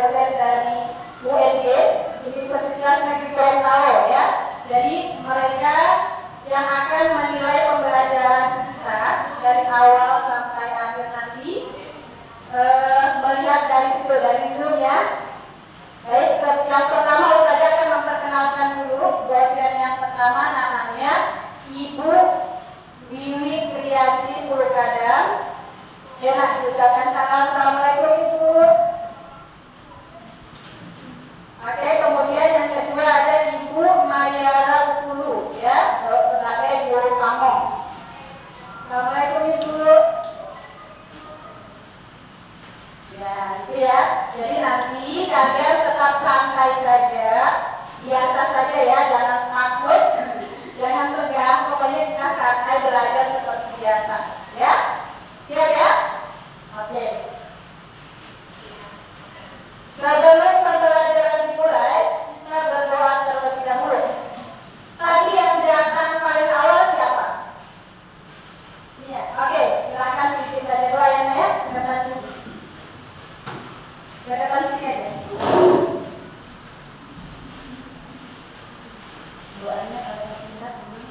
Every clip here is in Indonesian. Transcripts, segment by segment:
dosen dari UNG, Universitas Negeri Gorontalo ya. Jadi mereka yang akan menilai pembelajaran kita dari awal sampai akhir nanti, melihat dari situ, dari Zoom ya. Baik, yang pertama saya akan memperkenalkan dulu dosen yang pertama, namanya Ibu Wiwi Kriyanti Pulukadam. Ya, diucapkan salam. Assalamualaikum Ibu. Oke, kemudian yang kedua ada Ibu Mayara Usulu ya, sebagai guru pamong. Assalamualaikum Ibu. Ya, itu ya. Jadi nanti kalian tetap santai saja, biasa saja ya, jangan takut, jangan tegang. Pokoknya kita santai belajar seperti biasa, ya. Siap ya? Oke. Sebelum pembelajaran dimulai, kita berdoa terlebih dahulu. Tadi yang datang paling awal siapa? Iya. Oke, silakan bikin saja doa ya, ya. Depan sini aja. Doanya kalau kita sini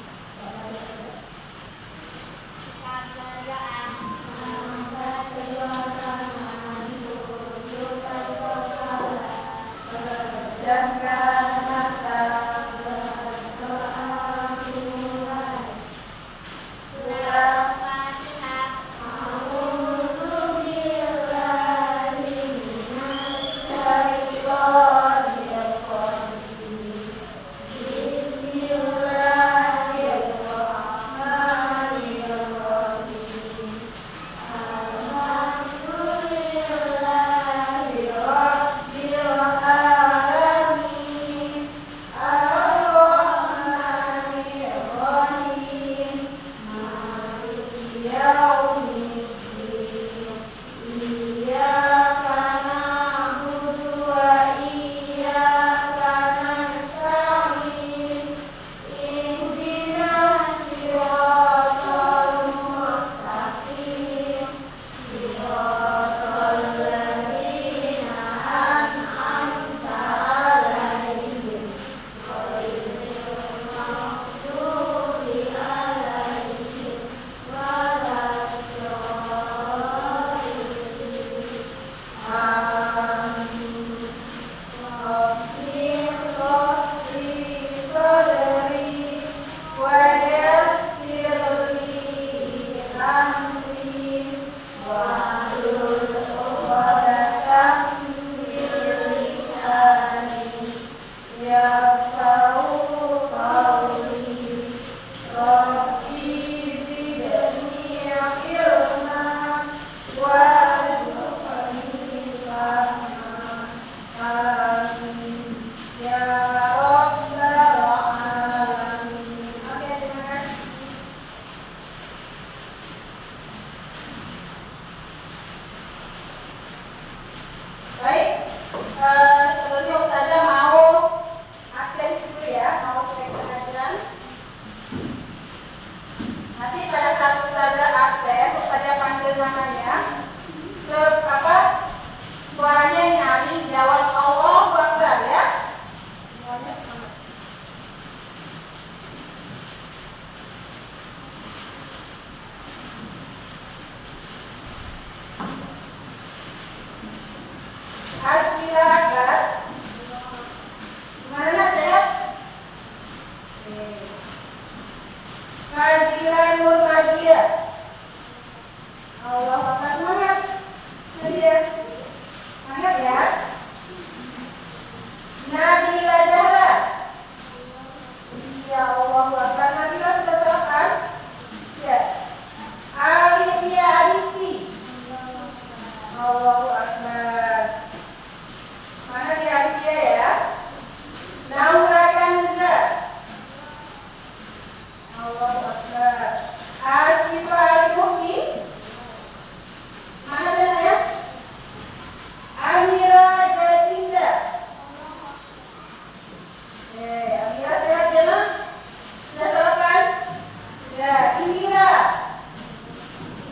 Indira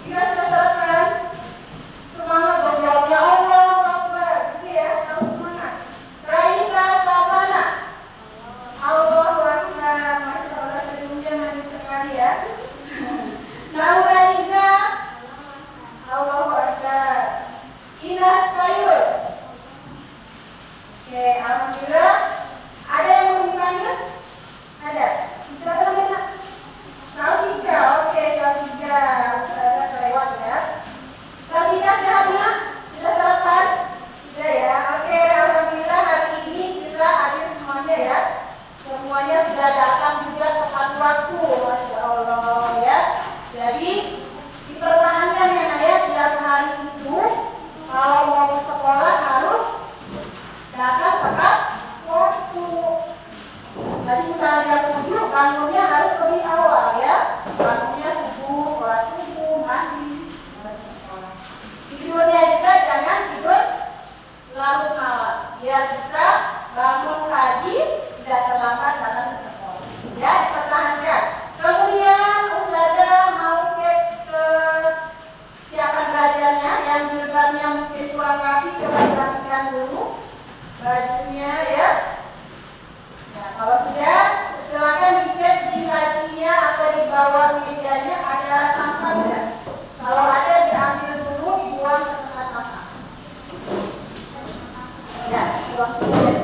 sudah sarapan? Semangat dong jawabnya. jilbabnya mungkin kurang rapi, coba dirapikan dulu bajunya ya. Nah, kalau sudah, silakan dicek di lacinya atau di bawah mejanya ada sampah enggak. Kalau ada diambil dulu, dibuang ke tempat sampah. Ya, buang dulu.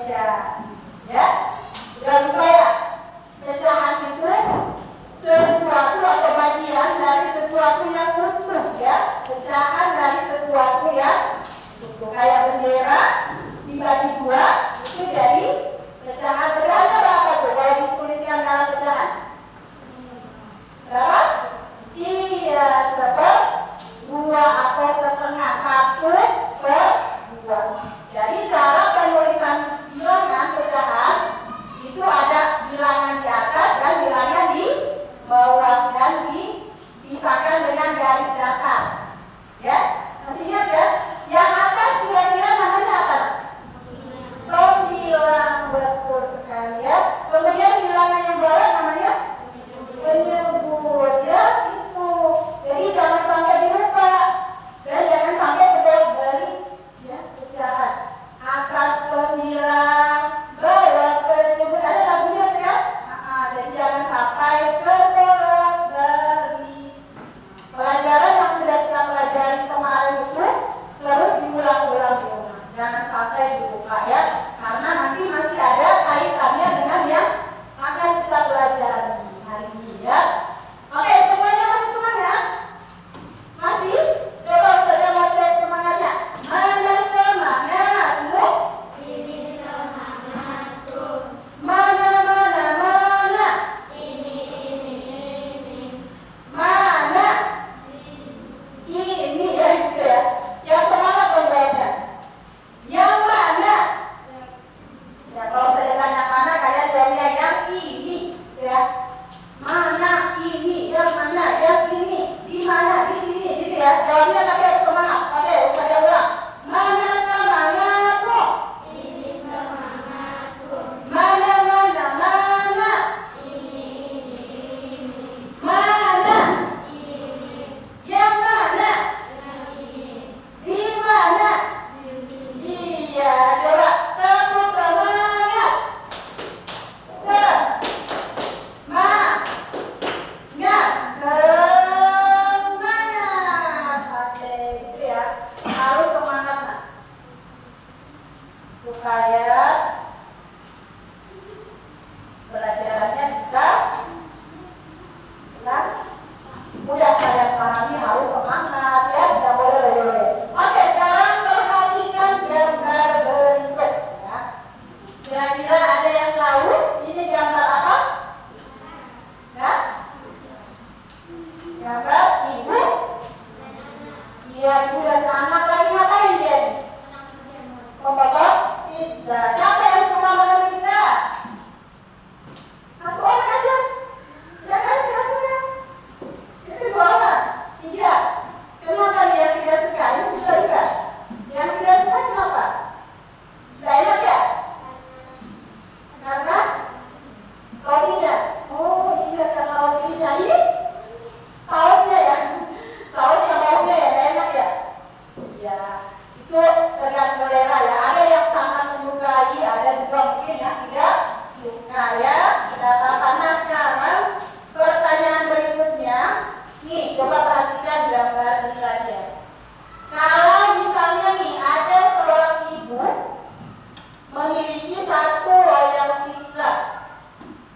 baca. Ya, udah lupa ya? Pecahan itu sesuatu atau bagian dari sesuatu yang utuh, ya. Pecahan dari sesuatu yang utuh. Kayak bendera dibagi dua, itu jadi pecahan. Pecahannya berapa tuh kalau dituliskan dalam pecahan? Berapa? Iya, dua atau setengah, 1/2. Jadi cara penulisan bilangan pecahan itu ada bilangan di atas dan bilangan di bawah dan dipisahkan dengan garis datar. Ya, masih ingat ya? Yang atas kira-kira namanya apa? Pembilang, betul sekali ya. Kemudian bilangan yang bawah namanya penyebut, ya itu. Jadi jangan sampai dilupa dan jangan sampai kebalik ya pecahan. Atas pembilang, bawah penyebut, ada lagunya kan? Jadi jangan sampai kebalik. Pelajaran yang sudah kita pelajari kemarin itu terus diulang-ulang di rumah. Jangan sampai dilupa ya, karena nanti masih ada kaitannya dengan yang akan kita pelajari hari ini ya. Oke, semuanya masih semangat? Masih? Coba saja mau cek semangatnya. Mana semangatmu? Ini semangatku. Mana? Ini. Mana? Ini ya, gitu ya. Yang semangat dong kayaknya. Yang mana? Ya kalau saya tanya mana, kalian jawabnya yang ini ya. Mana ini? Yang mana? Yang ini? Di mana? Di sini gitu ya. Jawabnya tapi harus semangat. Oke, saya ulang. Mana semangatmu? Ini semangatku. Mana? Ini. Mana? Ini. Yang mana? Yang ini. Di mana? Di sini. Iya, coba tepuk semangat. Semangat. Oke, gitu ya. Harus semangat nah. Supaya pelajarannya bisa mudah kalian pahami, harus semangat ya, tidak boleh lele. Oke, sekarang perhatikan gambar berikut ya. Kira-kira ada yang tahu ini gambar apa? Ya? Gambar ibu. Iya, ibu dan anak lagi ngapain dia? Memotong pizza. Siapa yang suka makan pizza? Satu orang aja. Ya kan, tidak suka. Itu 2 orang. 3. Kenapa nih yang tidak suka? Ini suka juga. Yang tidak suka kenapa? Tidak enak ya? Karena rotinya. Oh iya, karena rotinya. Ini sausnya ya. Sausnya baunya ya, tidak enak ya? Iya. Itu tergantung selera ya. Ada yang sangat menyukai, ada juga mungkin yang tidak suka ya. Tidak apa-apa. Nah sekarang pertanyaan berikutnya. Nih, coba perhatikan gambar ini lagi ya. Kalau misalnya nih ada seorang ibu memiliki 1 loyang pizza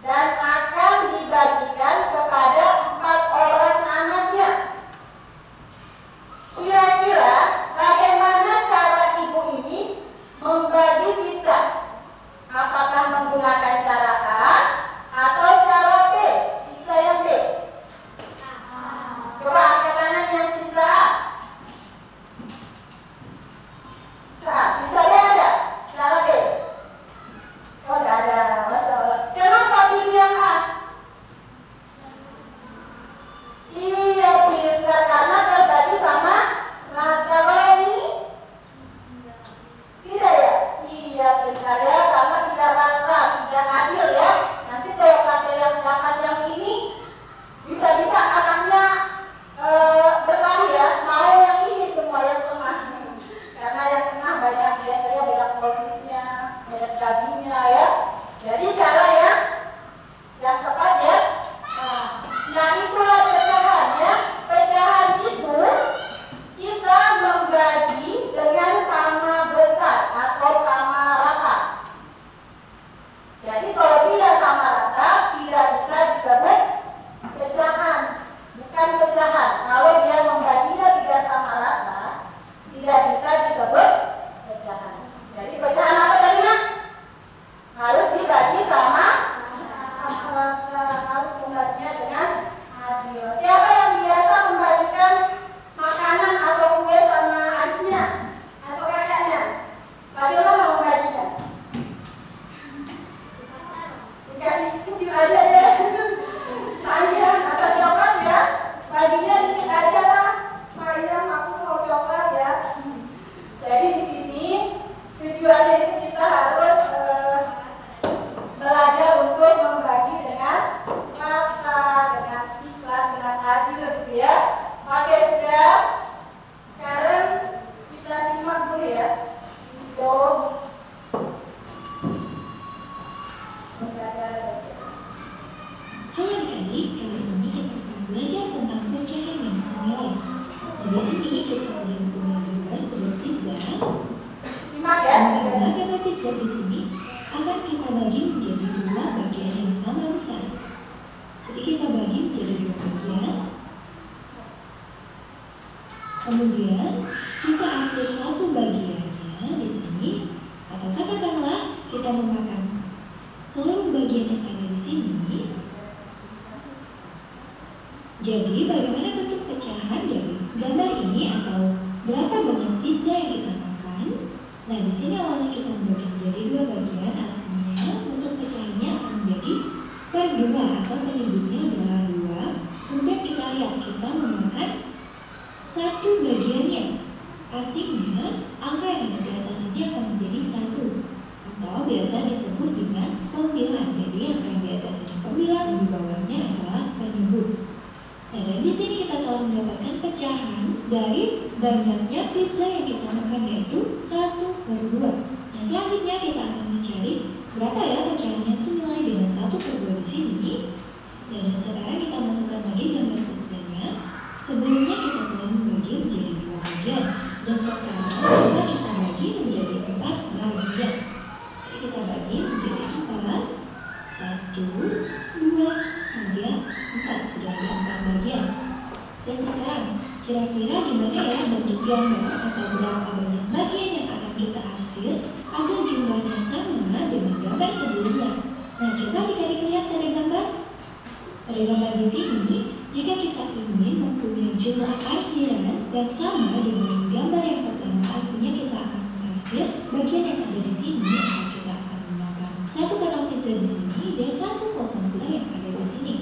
dan akan dibagikan kepada 4 orang anaknya. Kira-kira bagaimana cara ibu ini membagi pizza? Apakah menggunakan cara A atau cara B? Pizza yang B. Coba angkat tangan yang pizza A. Pizza B ada? Cara B? Oh, tidak ada. Masya Allah. Kenapa pilih yang A? Iya, pintar karena berbagi sama rata. Kalau ini tidak ya? Iya, pintar ya, karena tidak rata, tidak adil ya. Nanti kalau pakai yang dapat yang ini, bisa-bisa anaknya berlari ya, mau yang ini semua yang tengah. Karena yang tengah banyak biasanya banyak prosesnya, banyak dagingnya ya. Jadi cara yang tepat ya. Nah itulah pecahan ya. Pecahan itu kita membagi dengan sama besar atau sama rata. dikasih kecil aja deh. Sayang, atau coklat ya. Baginya dikit aja lah. Sayang, aku mau coklat ya. Jadi di sini tujuannya itu kita harus belajar untuk membagi dengan mata, dengan ikhlas, dengan adil gitu ya. Oke, sudah. Sekarang kita simak dulu ya video. Halo adik-adik, kali ini kita akan belajar tentang pecahan yang senilai. Di sini kita sudah mempunyai gambar sebuah pizza. Simak ya. Karena gambar pizza di sini akan kita bagi menjadi dua bagian yang sama besar. Jadi kita bagi menjadi dua bagian. Kemudian kita arsir satu bagiannya di sini, atau katakanlah kita memakan seluruh bagian yang ada di sini. Jadi bagaimana bentuk pecahan dari gambar ini atau berapa banyak pizza yang kita makan? Nah, di sini awalnya kita membagi menjadi dua bagian, artinya bentuk pecahannya akan menjadi per dua atau penyebutnya adalah dua. Kemudian kita lihat kita memakan satu bagiannya, artinya angka yang ada di atas ini akan menjadi satu atau biasa disebut dengan pembilang. Jadi angka yang di atas ini pembilang, di bawahnya adalah penyebut. Nah, dan di sini kita telah mendapatkan pecahan dari banyaknya pizza yang kita makan, yaitu 1/2. Nah, selanjutnya kita akan mencari berapa ya pecahan yang senilai dengan 1/2 di sini. Dan sekarang kita masukkan lagi gambar pizzanya. Sebelumnya kita telah membagi menjadi dua bagian, dan sekarang kita bagi menjadi 4 bagian. Jadi kita bagi menjadi 4, 1, 2, 3, 4. Sudah ada 4 bagian. Dan sekarang kira-kira gimana ya bentuk gambar atau berapa banyak bagian yang akan kita arsir agar jumlahnya sama dengan gambar sebelumnya. Nah, coba adik-adik lihat pada gambar. Pada gambar di sini, jika kita ingin mempunyai jumlah arsiran yang sama dengan gambar yang pertama, artinya kita akan mengarsir bagian yang ada di sini. Kita akan memakan satu potong pizza di sini dan satu potong pula yang ada di sini.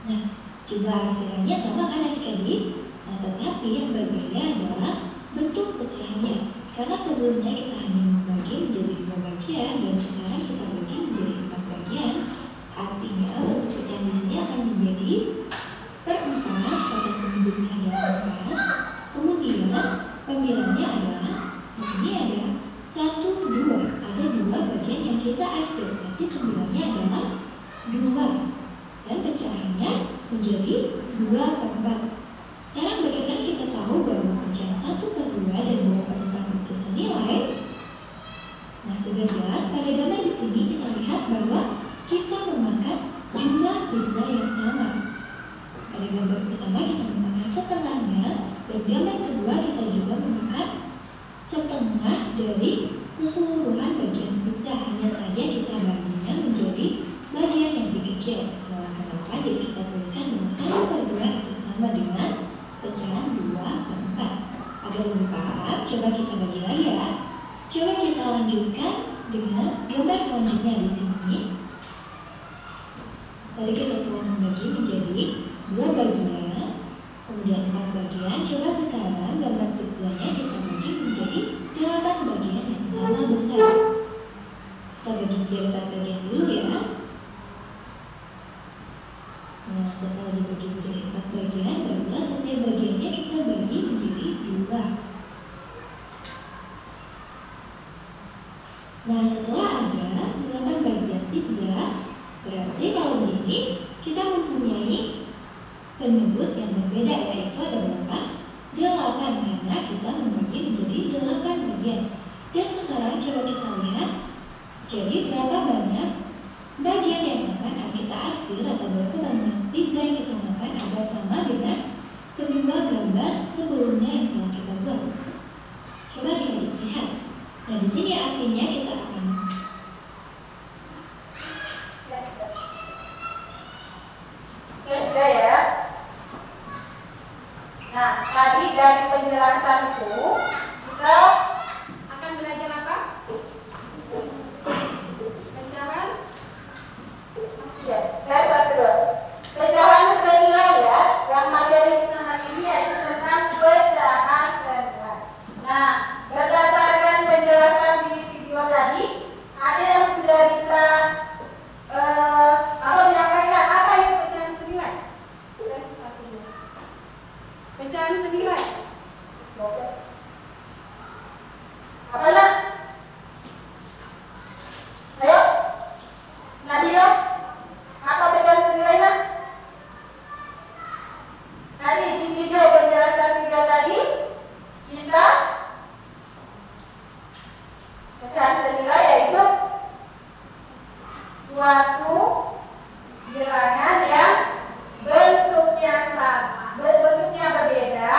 Nah, jumlah arsirannya sama kan adik-adik? Nah, tetapi yang berbeda adalah bentuk pecahannya. Karena sebelumnya kita hanya membagi menjadi dua bagian dan sekarang kita bagi menjadi 4 bagian. Artinya bentuk pecahan di sini akan menjadi per 4 pada penyebutnya adalah 4. Kemudian pembilangnya adalah di sini ada 1, 2. Ada dua bagian yang kita arsir. Berarti pembilangnya adalah 2. Dan pecahannya menjadi 2/4. Sekarang bagaimana kita tahu bahwa pecahan 1/2 dan 2/4 itu senilai? Nah, sudah jelas pada gambar di sini kita lihat bahwa kita memakan jumlah pizza yang sama. Pada gambar pertama kita memakan setengahnya, dan gambar kedua kita juga memakan setengah dari keseluruhan bagian pizza. Hanya saja kita baginya menjadi bagian yang lebih kecil. Kenapa? Jadi kita tuliskan dengan 1/2 itu sama dengan pecahan 2/4. Agar lebih paham, coba kita bagi lagi ya. Coba kita lanjutkan dengan gambar selanjutnya di sini. Tadi kita telah membagi menjadi 2 bagian, kemudian 4 bagian. Coba sekarang gambar pizzanya kita bagi menjadi 8 bagian yang sama besar. Kita bagi menjadi 4 bagian dulu ya. Nah, setelah dibagi menjadi 4 bagian, barulah setiap bagiannya kita bagi menjadi 2. Nah, setelah ada 8 bagian pizza, berarti kalau begini kita mempunyai penyebut yang berbeda, yaitu ada berapa? 8, karena kita membagi menjadi 8 bagian. Dan sekarang coba kita lihat, jadi berapa banyak bagian yang akan kita arsir atau berapa banyak pizza yang kita makan agar sama dengan kedua gambar sebelumnya yang telah kita buat. Coba kita lihat. Nah, di sini artinya kita akan sudah ya. Nah, tadi dari penjelasanku kita akan belajar apa? Pecahan suatu bilangan yang bentuknya sama, bentuknya berbeda,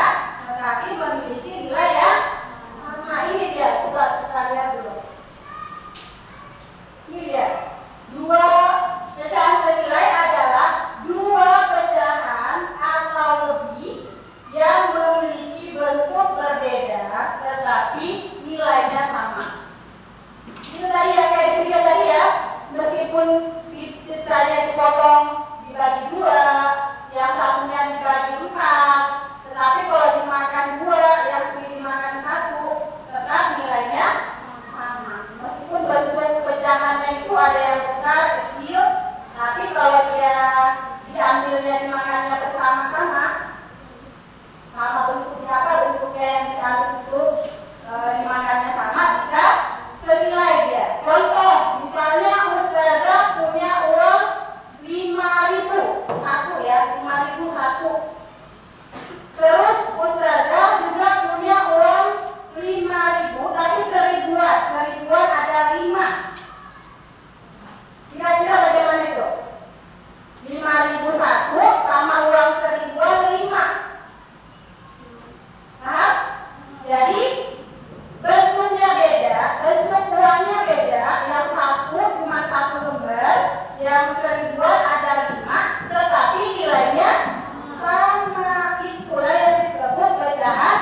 tetapi memiliki nilai yang sama. Ini dia, coba kita lihat dulu. Ini dia, dua pecahan senilai adalah dua pecahan atau lebih yang memiliki bentuk berbeda, tetapi nilainya sama. Itu tadi ya, kayak itu dia tadi ya, meskipun pizzanya dipotong dibagi dua, yang satunya dibagi empat, tetapi kalau dimakan dua, yang sini dimakan satu, tetap nilainya sama. Meskipun bentuk pecahannya itu ada yang besar, kecil, tapi kalau dia diambilnya dimakannya bersama-sama, sama bentuknya apa, bentuknya yang diambil itu dimakannya sama, bisa senilai dia. Contoh, misalnya Ustazah punya uang 5.000 satu ya, 5.000 satu. Terus Ustazah juga punya uang 5.000 tapi seribuan ada 5. Kira-kira bagaimana itu? 5.000 satu sama uang seribuan 5. Paham? Jadi bentuknya beda, bentuk uangnya beda. Yang satu cuma satu lembar, yang seribuan ada 5, tetapi nilainya sama. Itulah yang disebut pecahan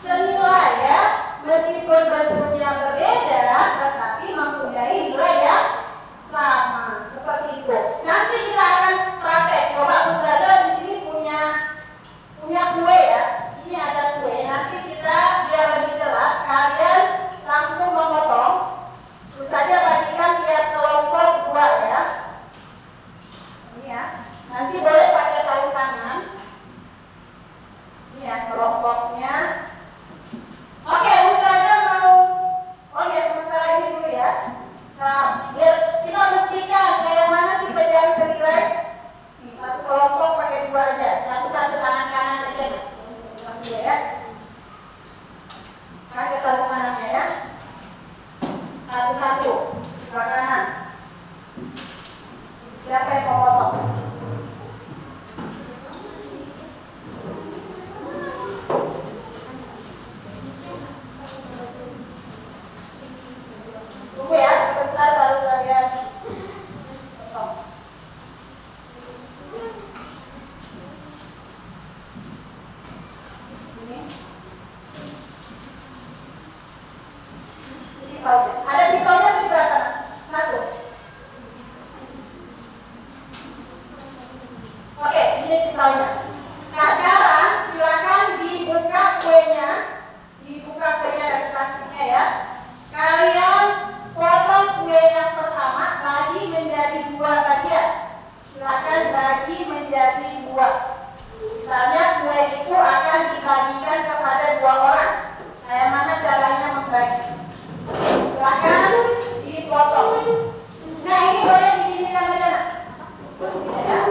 senilai ya. Meskipun bentuknya berbeda, tetapi mempunyai nilai yang sama. Seperti itu. Nanti kita akan praktek. Coba Ustazah di sini punya kue ya. Ini ada kue. Nanti kita biar lebih jelas, kalian langsung memotong. Terus saja bagikan tiap kelompok 2 ya. Ini ya. Nanti boleh pakai sarung tangan. Ini ya kelompoknya. Oke, Ustazah mau. Oh ya, sementara ini dulu ya. Nah, biar kita buktikan kayak mana sih pecahan senilai. Nih, satu kelompok pakai 2 aja. Satu-satu tangan kanan aja. Ya. Pakai sarung tangannya ya. Satu-satu. Sebelah kanan. Siapa yang mau potong? Tunggu ya, sebentar baru kalian potong. Ini pisaunya. Ada pisaunya di belakang. Satu. Oke, ini pisaunya. Nah sekarang silakan dibuka kuenya. Dibuka kuenya dari plastiknya ya. Kalian potong kue yang pertama, bagi menjadi 2 bagian. Silakan bagi menjadi 2. Misalnya kue itu akan dibagikan kepada 2 orang. Kayak mana caranya membagi? Silakan dipotong. Nah ini boleh diginikan aja nak. Ya,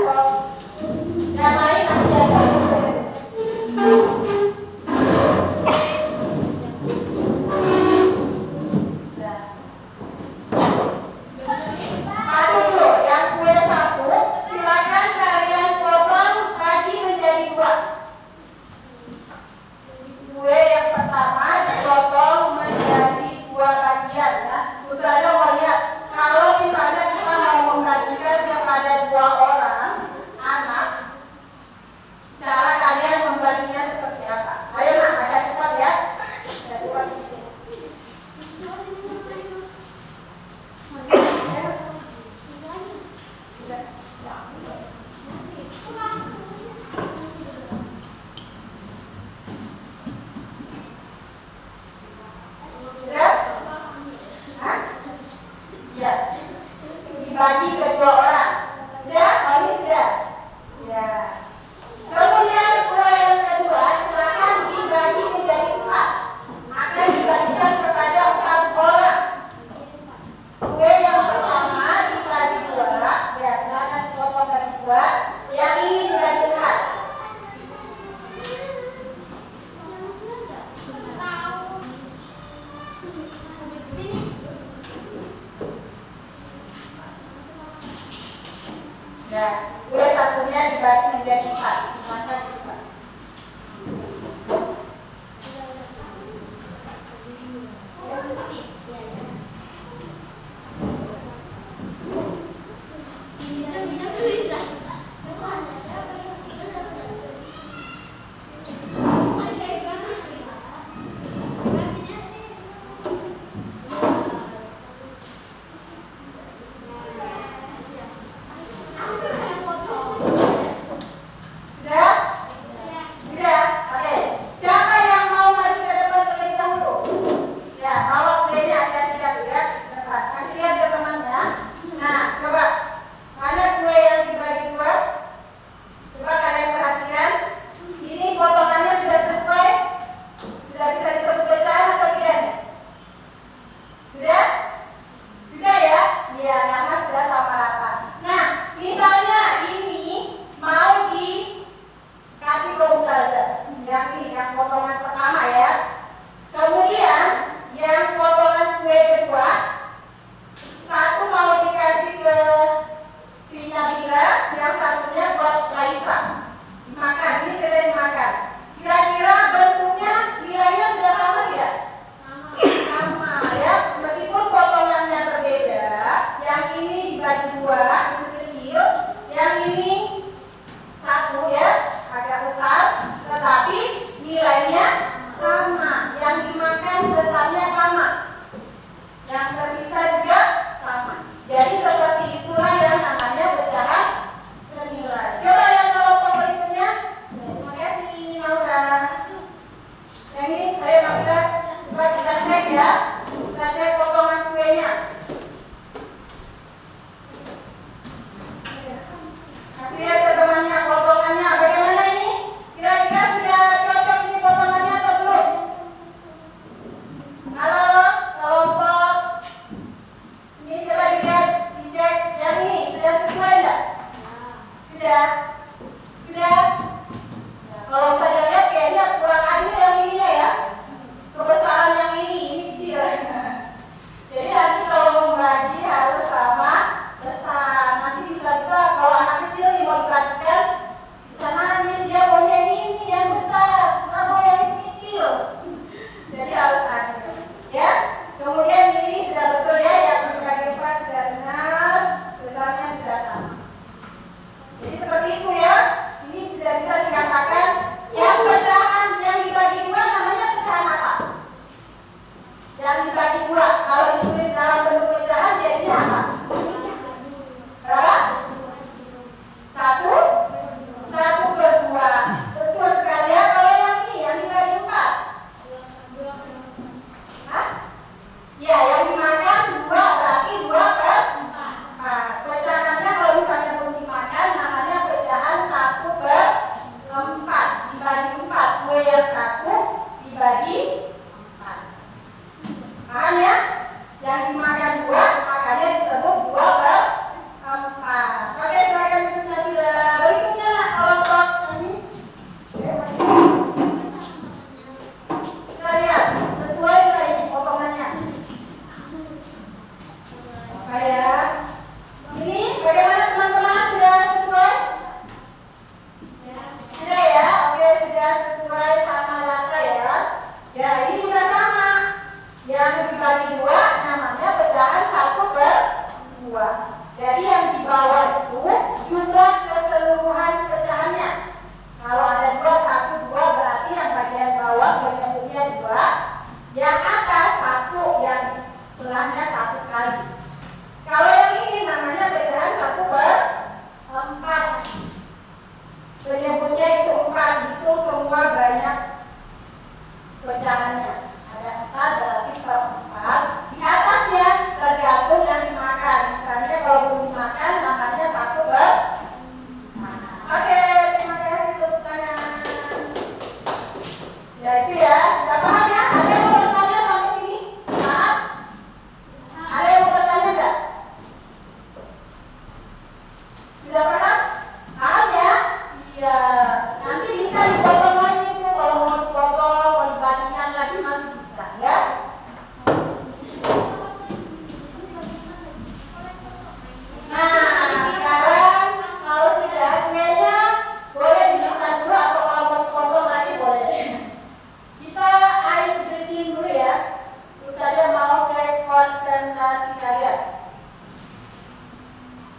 yang lain nanti ada. Satu dulu, yang kue 1 silakan kalian potong bagi menjadi 2. Kue yang pertama dipotong menjadi 2 bagian ya. Ustazah mau lihat kalau misalnya kita mau membagikan kepada 2 orang anak, cara kalian membaginya seperti apa? Ayo nak, agak cepat ya. Agak cepat sedikit. Ya, dibagi ke 2 orang. Sudah, ini sudah. Ya. Kemudian kue yang kedua silakan dibagi menjadi 4. Akan dibagikan kepada 4 orang. Kue yang pertama dibagi 2. Ya, silakan dipotong bagi 2. Yang ini dibagi 4. Nah, kue satunya dibagi menjadi 4. Dimakan juga.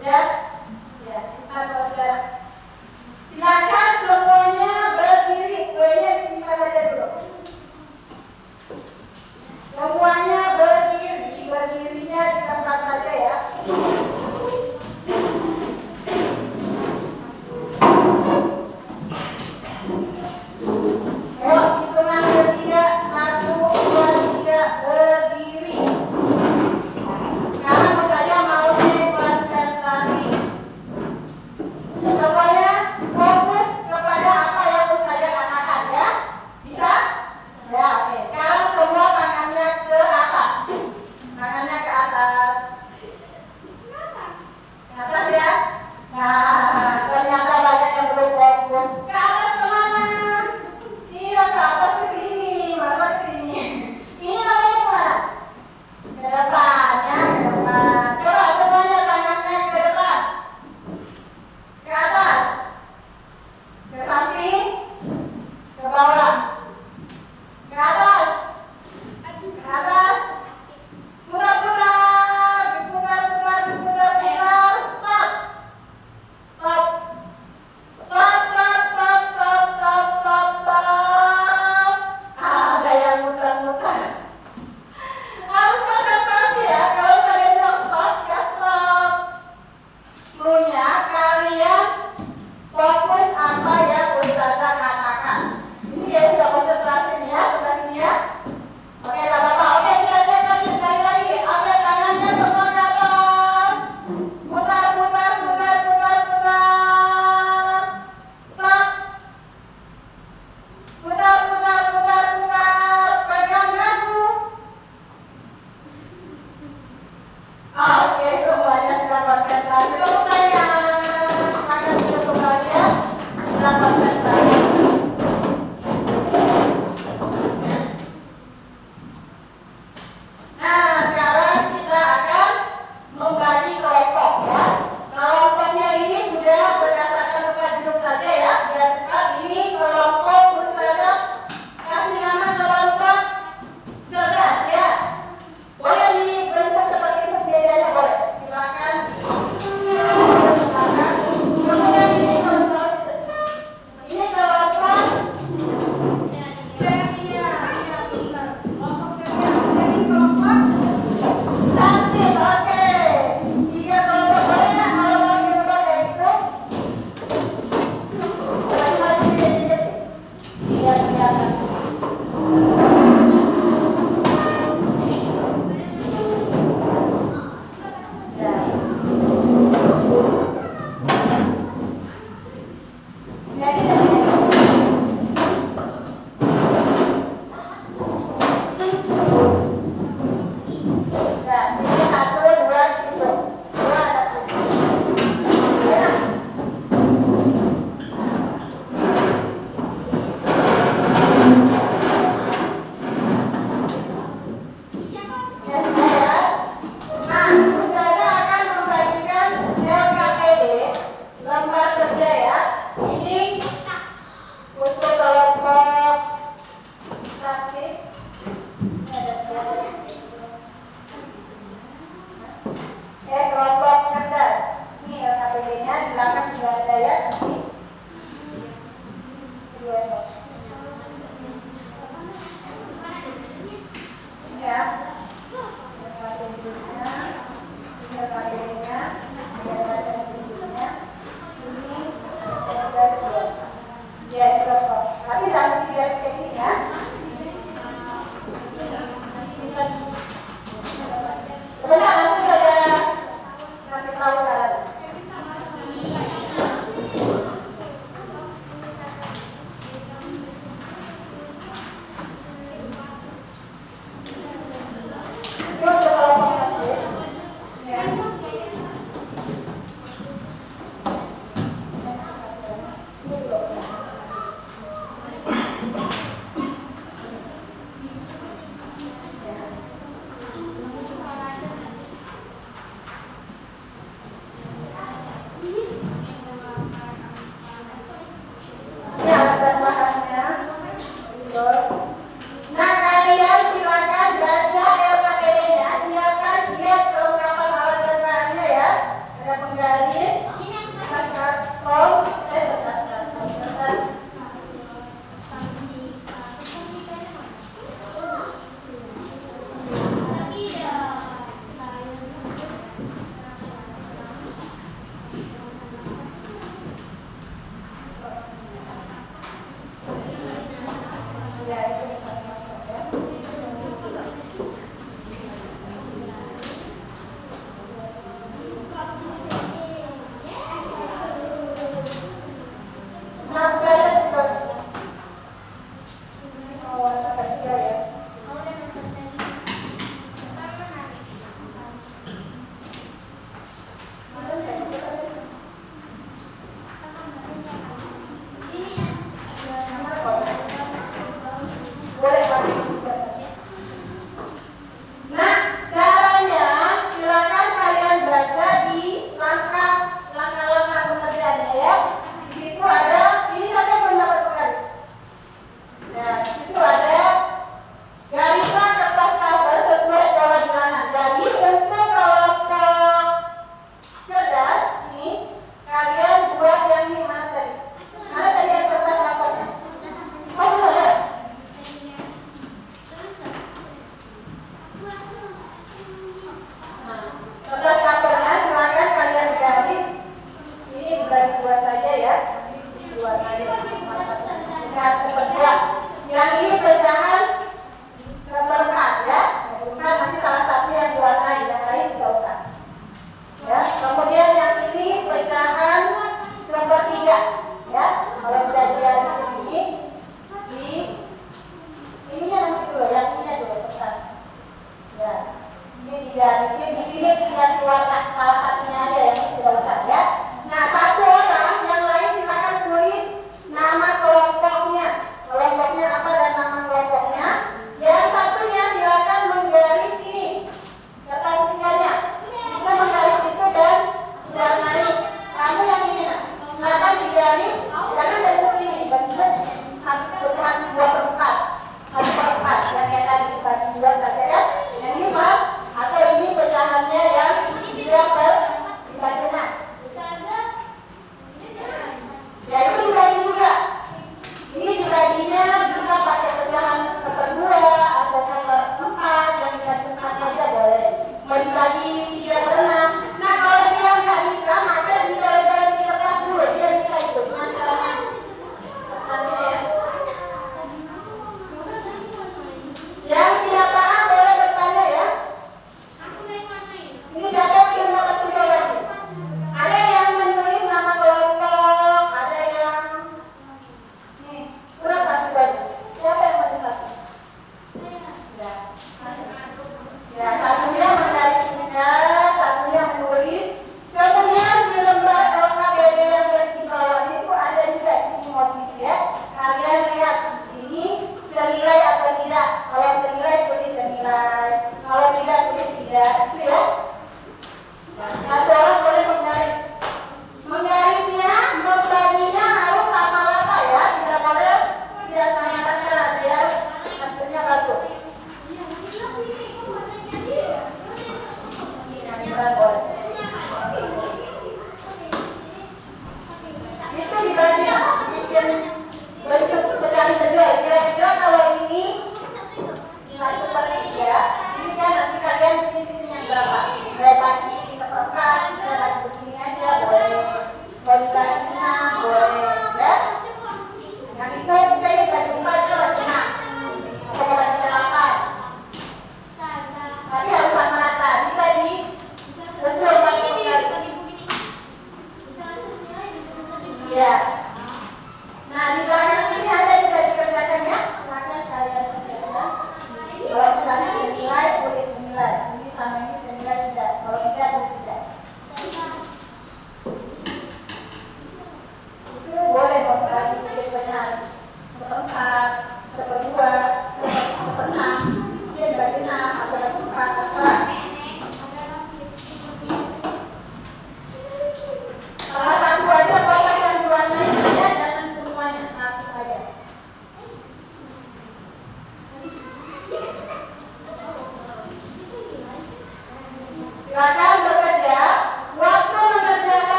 Ya, ya, simpan belajar. Silakan semuanya berdiri. Kuenya simpan aja dulu. Semuanya berdiri, berdirinya di tempat saja ya. Hitungan ketiga, 1, 2, 3, berdiri. Sekarang saya mau konsentrasi.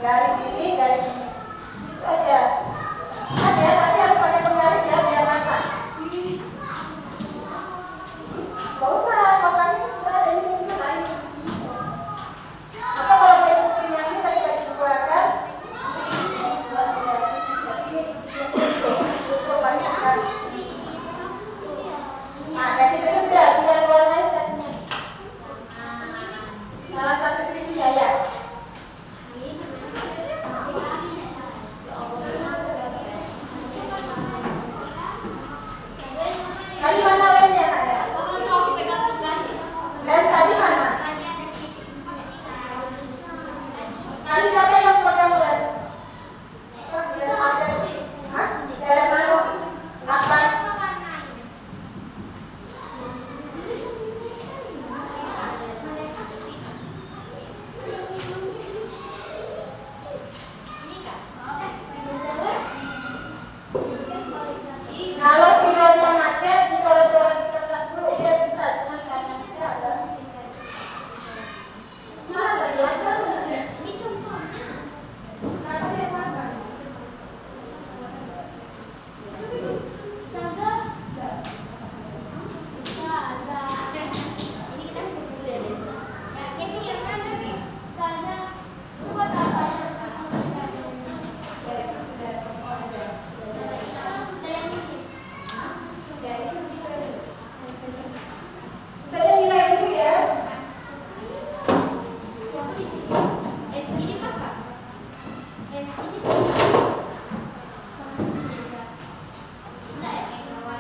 garis ini, garis ini. Itu aja. Ada, tapi harus pakai penggaris ya biar rata. Gak usah, kotaknya sudah ada ini lain. Atau kalau pakai buku yang ini tadi bagi dikeluarkan. Nah, kayak gitu sudah, tinggal keluar setnya. Salah satu sisinya ya. Tadi mana lemnya ada? Lem tadi mana? Tadi siapa yang pegang lem? Lem ada? Hah? Lem mana? Apa? Kalau videonya macet, kalau kita dulu dia bisa, cuman karena tidak ada. Mana tadi ada? Ini contohnya. Mana dia mana? Ini kita dulu ya, Desa. Ini yang mana nih? Saza. Itu buat apa ya? Saya nilai dulu ya. Segini pas Kak? Segini pas? Sama segini juga. Enggak ya, kayak bawah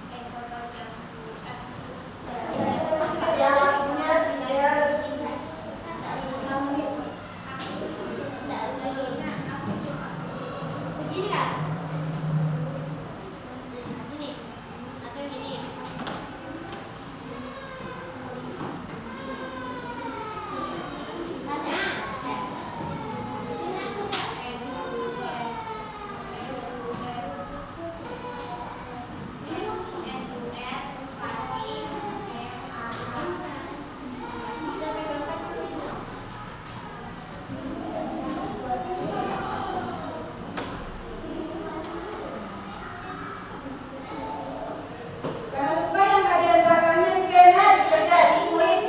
kayak foto yang pas Kak? Yang punya dia 6 menit. Enggak, segini Kak? Segini? Atau gini? Jangan lupa yang bagian belakangnya juga enak dikerja ditulis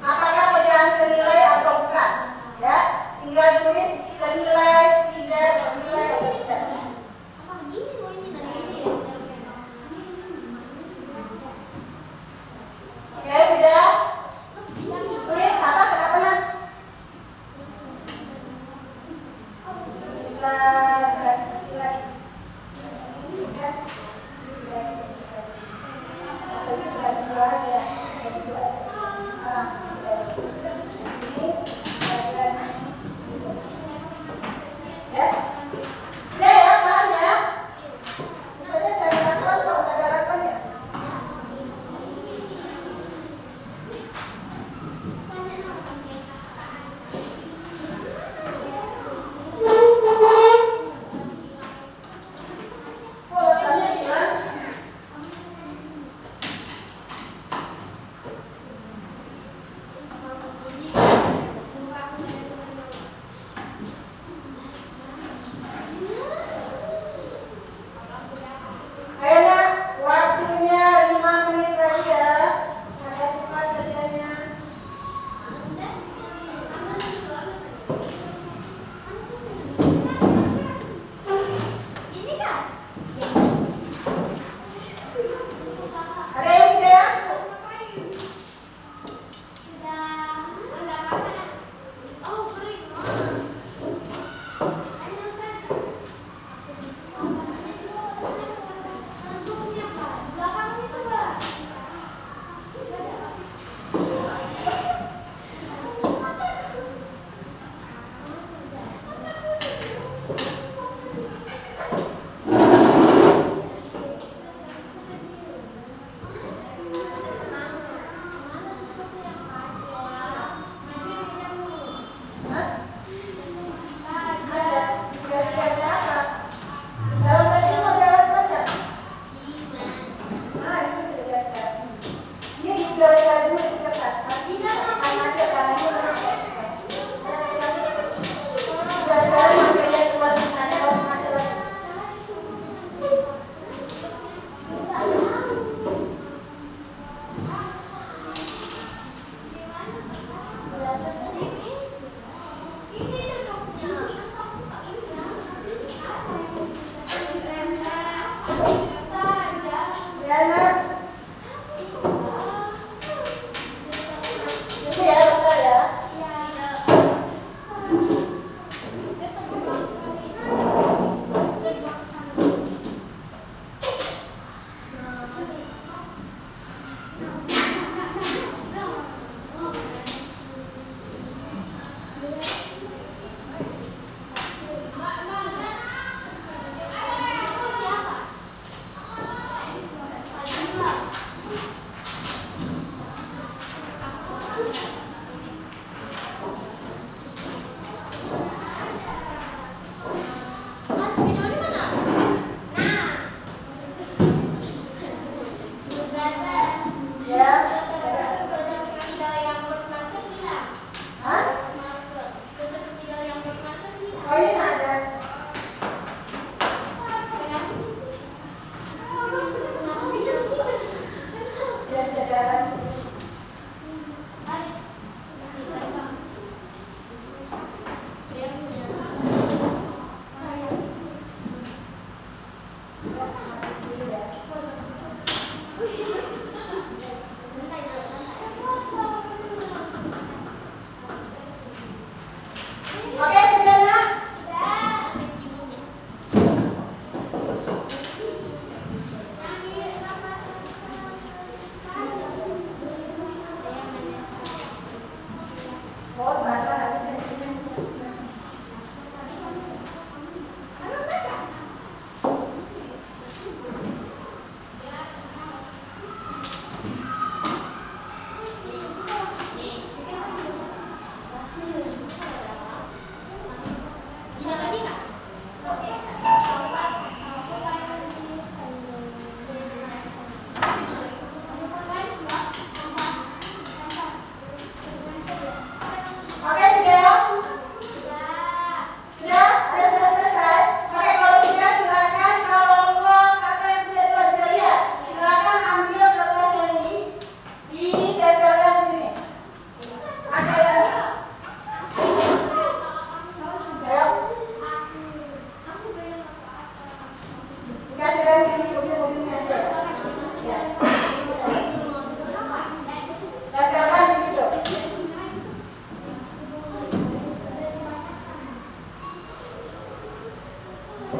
apakah pecahan senilai atau bukan. Ya, tinggal tulis senilai, tidak senilai atau tidak. Segini mau ini dari ini ya? Oke, sudah. Tulis apa kenapa nak? Sila. Kalau tanya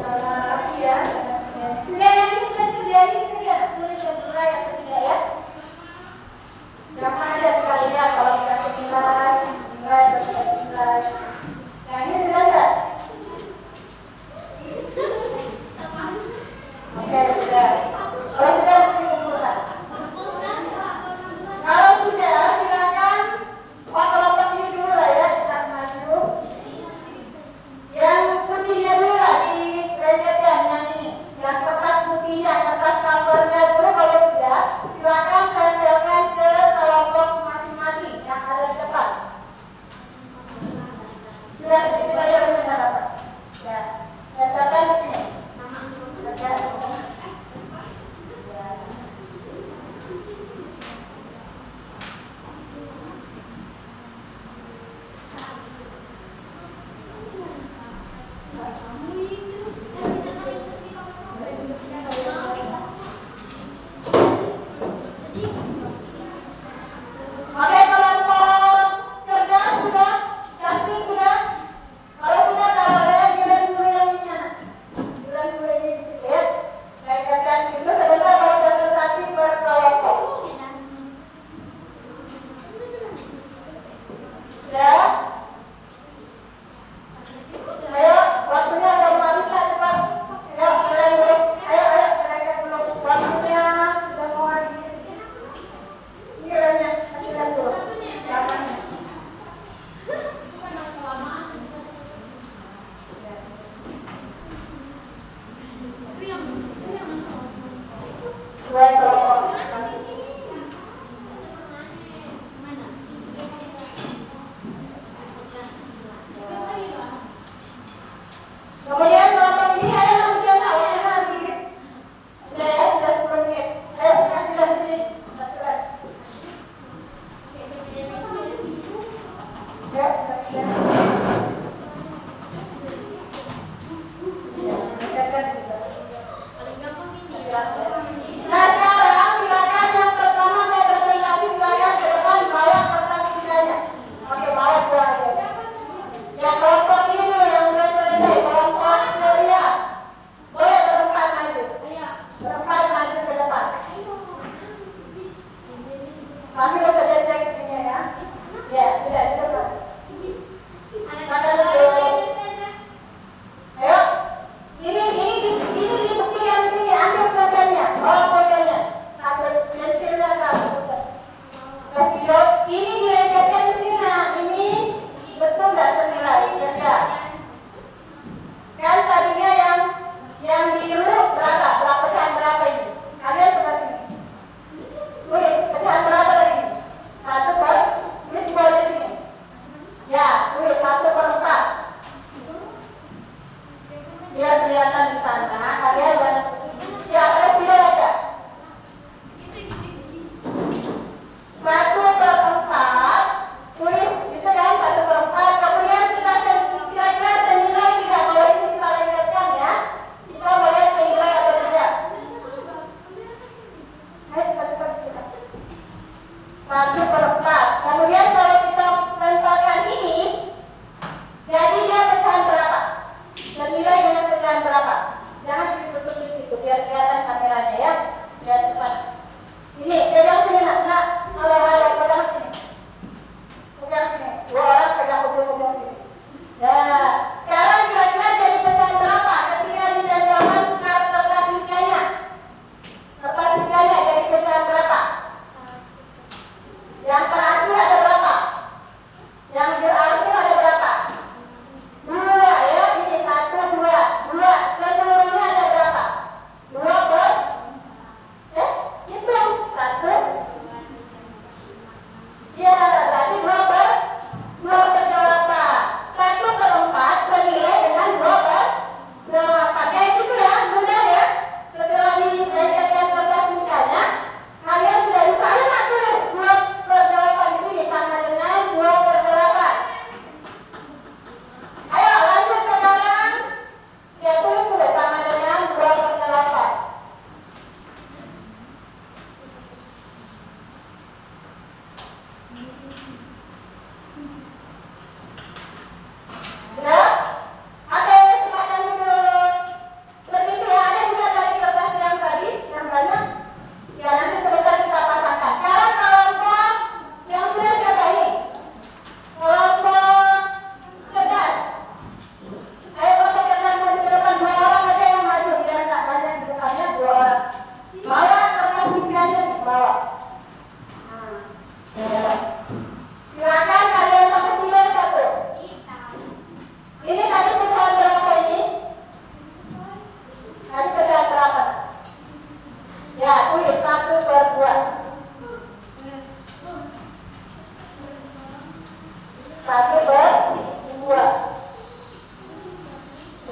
Lagi ya. Sudah yang ini sudah kerjain itu ya. Tulis yang dulu yang ketiga ya. Gampang aja sekali ya kalau dikasih nilai terus dikasih nilai. Yang ini sudah enggak? Oke, sudah. Kalau sudah dikumpulkan. Kalau sudah silakan kelompok ini dulu lah ya, kita maju. Yang putihnya dulu lah dilanjutkan yang ini. Yang kertas putihnya, kertas covernya dulu kalau sudah, silakan tempelkan ke kelompok masing-masing yang ada di depan. Sudah sedikit aja benar dapat. Ya, tempelkan di sini. Oke, kelompok cerdas sudah, cantik sudah. Kalau sudah, kalau ada bulan dulu yang ini, bulan dulu ini sedikit. Baikkan situ sebentar kalau konsentrasi berkelompok. Ya. Ayo, waktunya udah mau habis lah, cepat. Ayo, mulai dulu. Ayo, mereka dulu. Waktunya sudah mau habis. Ini lainnya, lihat dulu. Gambarnya. Dua kelompok. Kemudian kelompok ini ayo langsung jalan, waktunya habis. Udah ya, sudah 10 menit. Ayo, kasihlah di sini. Kasihlah. Ya, kasihlah. Ya, kasihlah sudah. Nah, sekarang silakan yang pertama mau presentasi, silakan ke depan bawa kertas pilihannya. Oke, bawa dua aja. Ya, kelompok ini dulu yang udah selesai, kelompok ceria. Boleh berempat maju. Berempat maju ke depan. Kami udah cek ininya ya. Ya, sudah di depan. Maka dulu. Ayo. Ini dibuktikan sini, ambil pulpennya. Oh, pulpennya. Ambil pensilnya satu. Kasih ini dilecehkan di sini. Nah, ini betul nggak senilai? Cerdas. Kan tadinya yang biru berapa pecahan berapa ini? Kalian coba sini. Tulis pecahan berapa tadi? 1/4. Tulis di bawah di sini. Ya, tulis 1/4. Biar kelihatan di sana. Kalian ya, tulis dulu aja. 1/4. Tulis itu kan 1/4. Kemudian kita kira-kira senilai tidak. Kalau ini kita lanjutkan ya. Kita boleh senilai atau tidak. Ayo cepat-cepat kita. 1/4. Kemudian kalau kita tempelkan ini, jadi dia pecahan berapa? Senilai dengan pecahan berapa? Jangan ditutup di situ.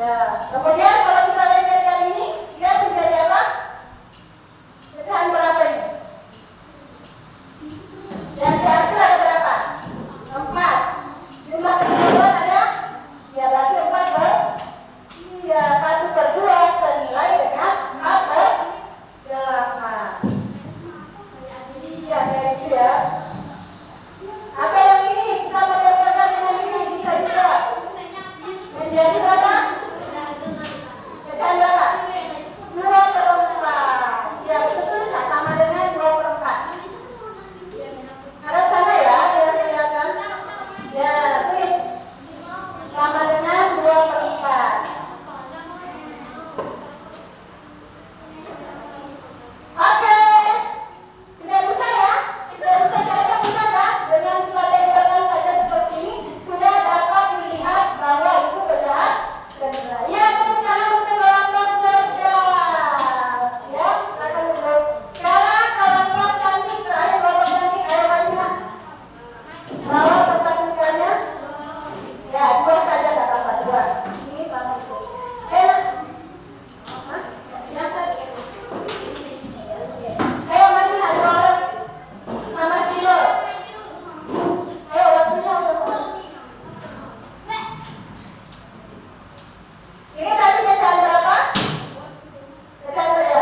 Ya, kemudian kalau kita lihat pecahan ini, dia menjadi apa? Pecahan berapa ini? Yang di hasil ada berapa? 4. Jumlah keseluruhan ada? Ya, berarti 4 per? Iya, 1/2 senilai dengan 4/8. Iya, kayak gitu ya. Atau yang ini, kita model-model dengan ini bisa juga menjadi berapa? Pecahan berapa? 2/4. Ya, betul nggak? Sama dengan 2/4. Harus sama ya, biar kelihatan. Ya, tulis. Sama dengan 2/4. Oke. Sudah bisa ya? Sudah bisa caranya bisa kan? Dengan strategi saja seperti ini, sudah dapat dilihat bahwa itu pecahan kedua. Ya, tepuk tangan untuk kelompok cerdas. Ya, akan dulu. Sekarang kelompok cantik terakhir, kelompok cantik, ayo maju. Bawa kertas misalnya. Ya, 2 saja nggak apa-apa, 2. Ini sama itu. Hah? Yang tadi. Ayo maju lah, 2 orang. Sama Silo. Ayo, waktunya udah mau. Ini tadi pecahan berapa? Pecahan berapa?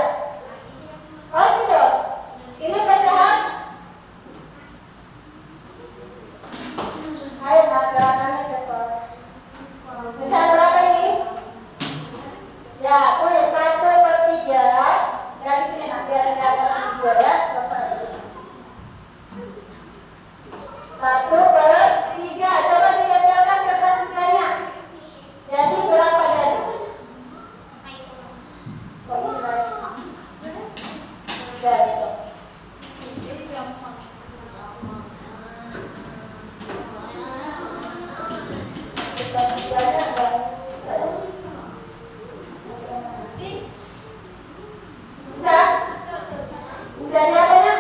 Oh, gitu. Ini pecahan. Ayo, gerakannya cepat. Pecahan berapa ini? Ya, tulis 1/3. Dari sini nanti ada kelihatan video ya. 1/3. Coba ditempelkan kertas sisanya. Jadi berapa jadi? Oh, ini lagi. Ya, itu. Kertas sisanya enggak. Bisa? Jadi apanya?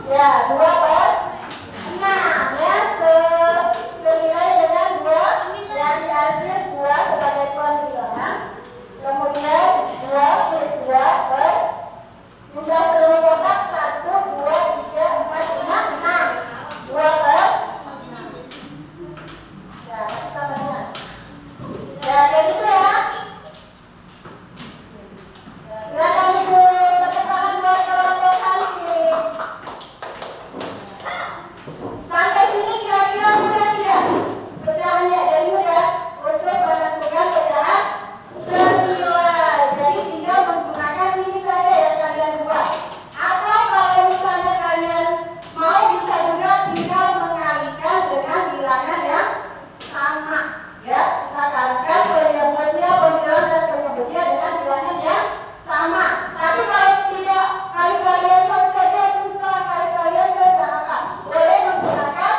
Ya, 2/6 ya, senilai dengan 2 yang dihasil 2 sebagai tuan bilangan. Kemudian 2 plus 2 per jumlah seluruh kotak 1, 2, 3, 4, 5, 6. 2 per ya, sama dengan. Ya, kayak gitu ya. Silakan ibu, tepuk tangan buat kelompok cantik. Sampai sini kira-kira mudah tidak? Pecahannya jadi mudah untuk menentukan pecahan senilai. Jadi tinggal menggunakan ini saja yang kalian buat. Atau kalau misalnya kalian mau, bisa juga tinggal mengalikan dengan bilangan yang sama. Ya, kita kalikan penyebutnya, pembilangan dan penyebutnya dengan bilangan yang sama. Tapi kalau tidak, kali kalian saja susah, kali kalian tidak apa, boleh menggunakan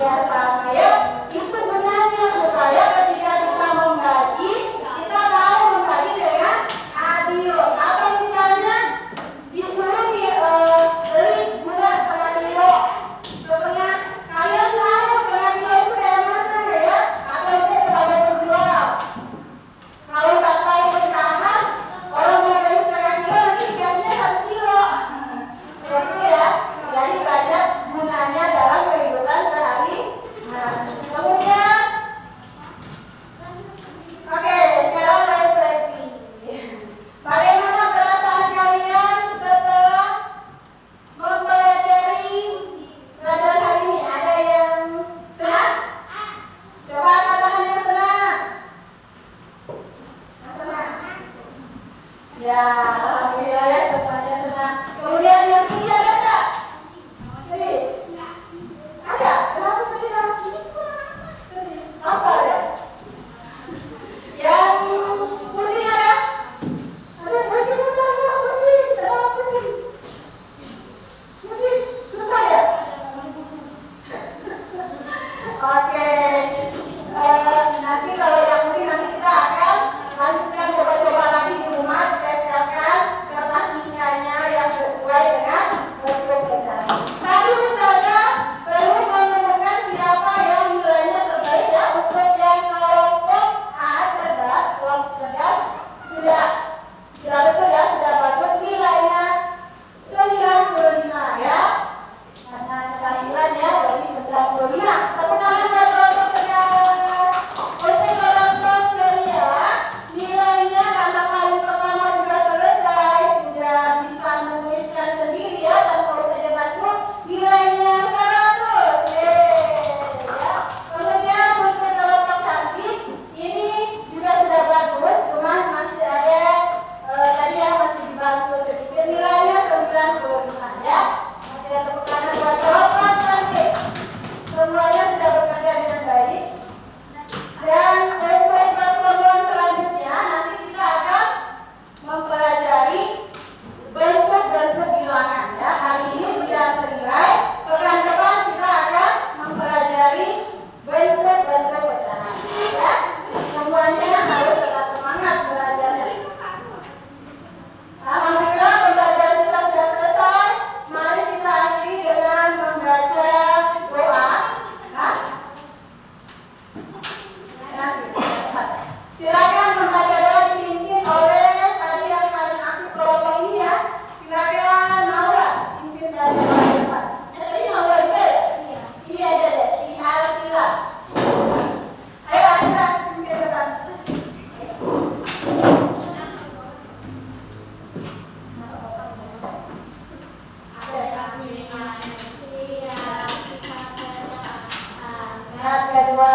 Ya sama ya. Itu gunanya supaya ketika kita membagi, kita tahu membagi dengan adil. Atau misalnya disuruh beli gula setengah kilo, sebenarnya kalian tahu setengah kilo itu kayak mana ya? Atau bisa sebagai penjual. Kalau tak tahu pecahan, orang mau beli setengah kilo nanti dikasihnya 1 kilo. Seperti itu ya. Jadi banyak gunanya dalam kehidupan sehari. Nah, kemudian, oke, sekarang refleksi. Bagaimana perasaan kalian setelah mempelajari pelajaran hari ini? Ada yang senang? Coba angkat tangan yang senang. Yang senang. Ya, alhamdulillah ya semuanya senang. Kemudian yang sedih ada nggak? Sedih? Ada? Kenapa sedih dong? Sedih. Apa ya? Yang pusing ada? Ada pusing, susah, pusing. Kenapa pusing? Pusing, susah ya? Oke. Nanti kalau yang pusing nanti kita akan lanjutkan coba-coba lagi di rumah, ditempelkan kertas nikahnya yang sesuai dengan bentuk kita. Tadi Ustazah perlu menemukan siapa yang nilainya terbaik ya. Untuk yang kelompok A cerdas, kelompok cerdas sudah betul ya, sudah bagus nilainya 95 ya. Karena kehadiran ya berarti 95. Tepuk tangan buat kelompok cerdas. Untuk kelompok ceria nilainya karena kali pertama juga selesai, sudah bisa menuliskan sendiri ya tanpa usah dibantu, nilainya 100. Ya. Kemudian untuk kelompok cantik ini juga sudah bagus, cuman masih ada tadi ya masih dibantu sedikit, nilainya 95 ya. Oke, tepuk tangan buat kelompok cantik. Semuanya sudah bekerja dengan baik. Dan untuk pertemuan selanjutnya nanti kita akan mempelajari bentuk-bentuk bilangan ya. Hari ini sudah senilai, pekan depan kita akan mempelajari bentuk-bentuk pecahan ya. Semuanya harus tetap semangat belajarnya. Alhamdulillah pembelajaran kita sudah selesai. Mari kita akhiri dengan membaca doa. Silakan membaca doa dipimpin oleh tadi yang paling aktif kelompok ini ya. Silakan Maula pimpin dari depan. Tadi Maula juga ya? Iya aja deh. Si Arsila. Ayo Arsila pimpin depan. Kedua